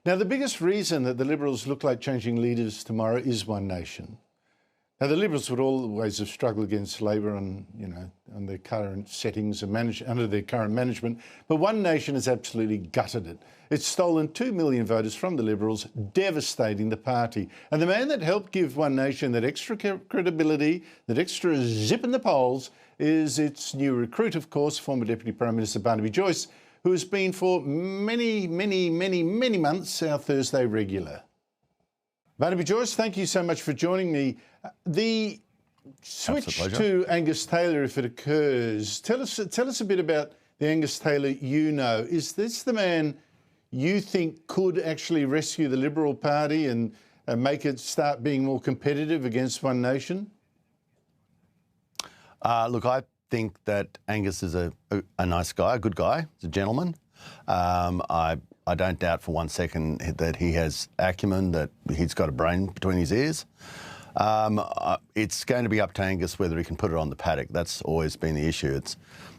Now, the biggest reason that the Liberals look like changing leaders tomorrow is One Nation. Now, the Liberals would always have struggled against Labor on, on their current settings and under their current management, but One Nation has absolutely gutted it. It's stolen 2 million voters from the Liberals, devastating the party. And the man that helped give One Nation that extra credibility, that extra zip in the polls, is its new recruit, of course, former Deputy Prime Minister Barnaby Joyce, who has been for many months our Thursday regular. Barnaby Joyce, thank you so much for joining me. The switch to Angus Taylor, if it occurs, tell us a bit about the Angus Taylor you know. Is this the man you think could actually rescue the Liberal Party and make it start being more competitive against One Nation? Look, I think that Angus is a nice guy, a good guy, he's a gentleman. I don't doubt for one second that he has acumen, that he's got a brain between his ears. It's going to be up to Angus whether he can put it on the paddock. That's always been the issue. It's,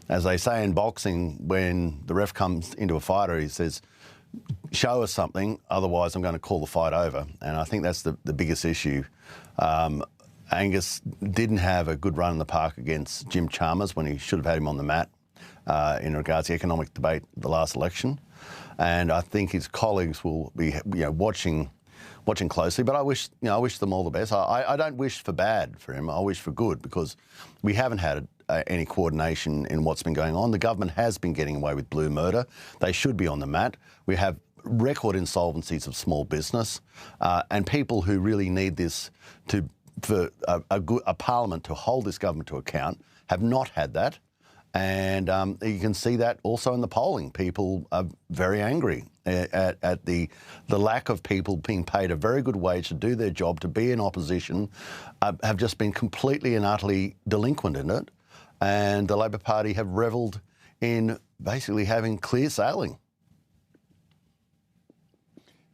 as they say in boxing, when the ref comes into a fighter, he says, show us something, otherwise I'm going to call the fight over. And I think that's the biggest issue. Angus didn't have a good run in the park against Jim Chalmers when he should have had him on the mat in regards to the economic debate the last election. And I think his colleagues will be watching closely. But I wish them all the best. I don't wish for bad for him. I wish for good, because we haven't had any coordination in what's been going on. The government has been getting away with blue murder. They should be on the mat. We have record insolvencies of small business and people who really need this for a parliament to hold this government to account have not had that. And you can see that also in the polling. People are very angry at the lack of people being paid a very good wage to do their job, to be in opposition, have just been completely and utterly delinquent in it. And the Labor Party have revelled in basically having clear sailing.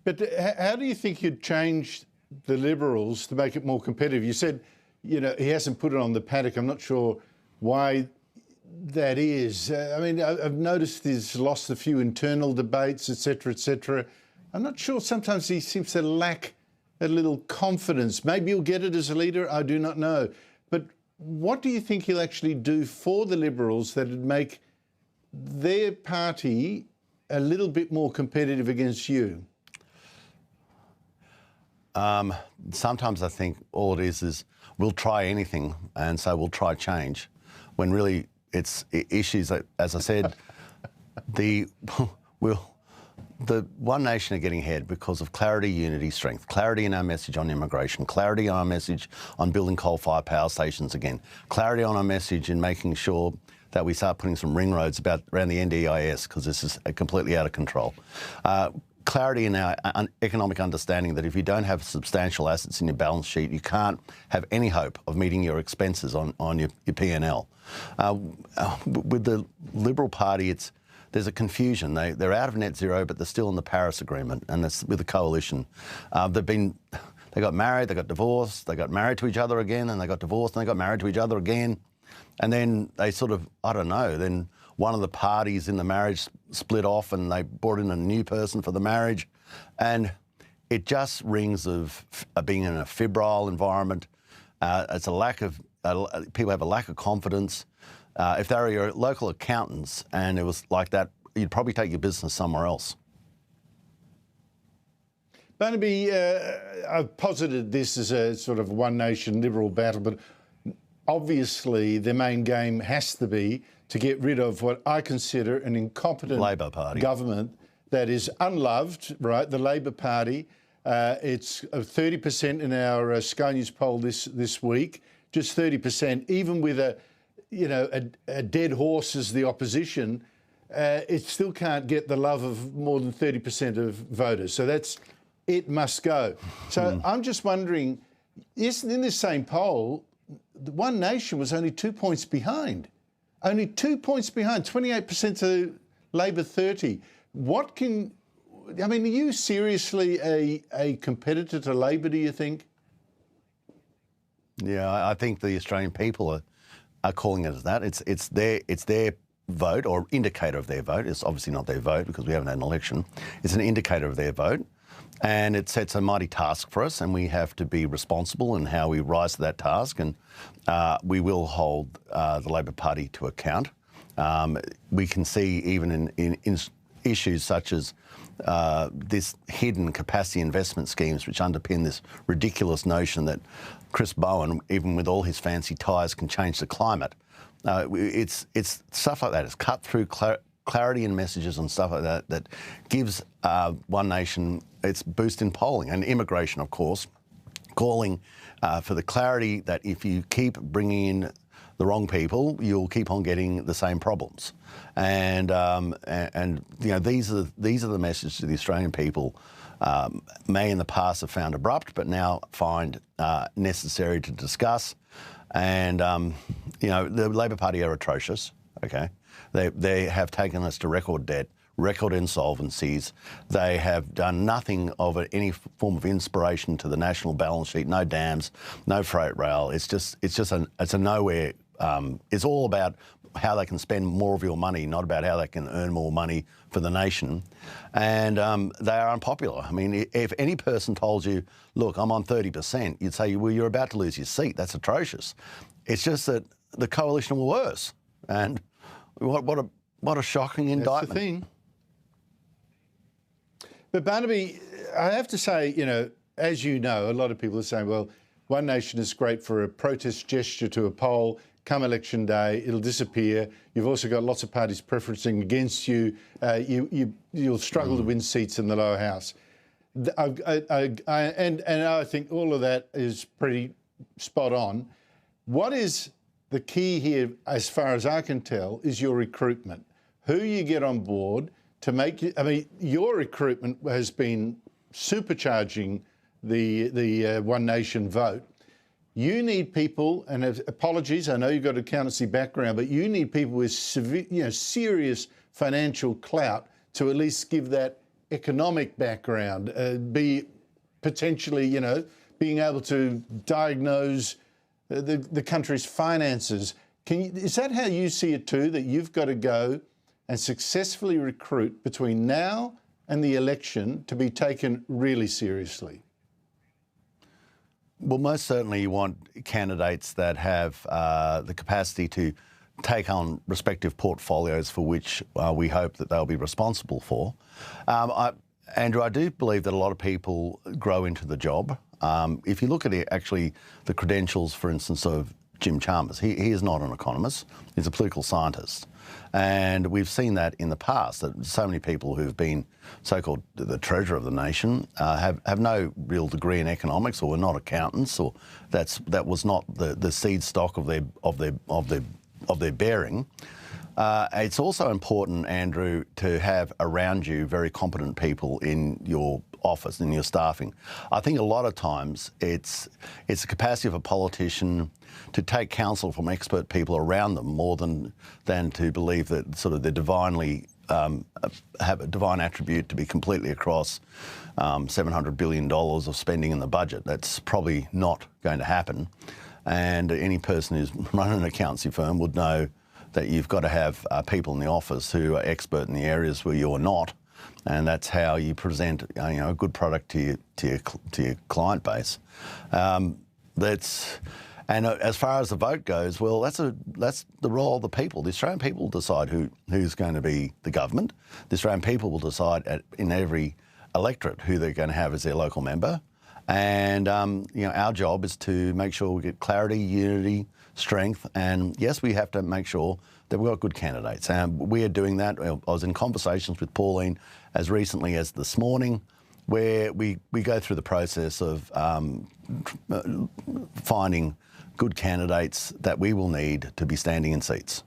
But how do you think you'd change the Liberals to make it more competitive? You said, he hasn't put it on the paddock. I'm not sure why that is. I mean, I've noticed he's lost a few internal debates, etc., etc. I'm not sure. Sometimes he seems to lack a little confidence. Maybe he'll get it as a leader. I do not know. But what do you think he'll actually do for the Liberals that would make their party a little bit more competitive against you? Sometimes I think all it is we'll try anything, and so we'll try change, when really it's issues that, as I said, the One Nation are getting ahead because of clarity, unity, strength, clarity in our message on immigration, clarity on our message on building coal-fired power stations again, clarity on our message in making sure that we start putting some ring roads around the NDIS, because this is completely out of control. Clarity in our economic understanding that if you don't have substantial assets in your balance sheet, you can't have any hope of meeting your expenses on your P&L. With the Liberal Party, there's a confusion. They're out of net zero, but they're still in the Paris Agreement, and that's with the coalition. They got married, they got divorced, they got married to each other again, and they got divorced, and they got married to each other again. And then they sort of, I don't know, then one of the parties in the marriage split off and they brought in a new person for the marriage. And it just rings of being in a febrile environment. It's a lack of, people have a lack of confidence. If they were your local accountants and it was like that, you'd probably take your business somewhere else. Barnaby, I've posited this as a sort of One Nation Liberal battle, but obviously the main game has to be to get rid of what I consider an incompetent Labor Party government that is unloved, right? The Labor Party. It's 30% in our Sky News poll this week, just 30%. Even with a dead horse as the opposition, it still can't get the love of more than 30% of voters. So it must go. So I'm just wondering, in this same poll, One Nation was only 2 points behind. Only 2 points behind, 28% to Labor 30. Are you seriously a competitor to Labor, do you think? Yeah, I think the Australian people are calling it as that. It's their vote, or indicator of their vote. It's obviously not their vote because we haven't had an election. It's an indicator of their vote. And it sets a mighty task for us, and we have to be responsible in how we rise to that task, and we will hold the Labor Party to account. We can see even in issues such as this hidden capacity investment schemes which underpin this ridiculous notion that Chris Bowen, even with all his fancy ties, can change the climate. It's stuff like that. It's cut through clarity in messages and stuff like that that gives One Nation its boost in polling. And immigration, of course, calling for the clarity that if you keep bringing in the wrong people, you'll keep on getting the same problems. And you know, these are the messages to the Australian people. May in the past have found abrupt, but now find necessary to discuss. And you know, the Labor Party are atrocious. Okay, they have taken us to record debt, record insolvencies. They have done nothing of any form of inspiration to the national balance sheet. No dams, no freight rail. It's a nowhere. It's all about how they can spend more of your money, not about how they can earn more money for the nation. And they are unpopular. I mean, if any person told you, look, I'm on 30%, you'd say, well, you're about to lose your seat. That's atrocious. It's just that the coalition were worse. And what a shocking indictment. That's the thing. But Barnaby, I have to say, you know, as you know, a lot of people are saying, well, One Nation is great for a protest gesture to a poll. Come election day, it'll disappear. You've also got lots of parties preferencing against you. You'll struggle to win seats in the lower house. And I think all of that is pretty spot on. What is the key here, as far as I can tell, is your recruitment. Who you get on board to make you, I mean, your recruitment has been supercharging the One Nation vote. You need people, and apologies, I know you've got an accountancy background, but you need people with serious financial clout to at least give that economic background, be potentially, you know, being able to diagnose the country's finances. Is that how you see it too, that you've got to go and successfully recruit between now and the election to be taken really seriously? Well, most certainly you want candidates that have the capacity to take on respective portfolios for which we hope that they'll be responsible for. Andrew, I do believe that a lot of people grow into the job. If you look at actually the credentials, for instance, of Jim Chalmers, he is not an economist, he's a political scientist. And we've seen that in the past, that so many people who've been so-called the treasurer of the nation have no real degree in economics, or were not accountants, or that was not the seed stock of their bearing. It's also important, Andrew, to have around you very competent people in your office, in your staffing. I think a lot of times it's the capacity of a politician to take counsel from expert people around them more than to believe that sort of they're divinely have a divine attribute to be completely across $700 billion of spending in the budget. That's probably not going to happen. And any person who's running an accountancy firm would know that you've got to have people in the office who are expert in the areas where you're not, and that's how you present a good product to your client base. And as far as the vote goes, well, that's the role of the people. The Australian people will decide who's going to be the government. The Australian people will decide in every electorate who they're going to have as their local member. And our job is to make sure we get clarity, unity, strength, and yes, we have to make sure that we've got good candidates. And we are doing that. I was in conversations with Pauline as recently as this morning, where we go through the process of finding good candidates that we will need to be standing in seats.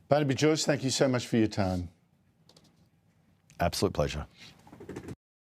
Barnaby Joyce, thank you so much for your time. Absolute pleasure.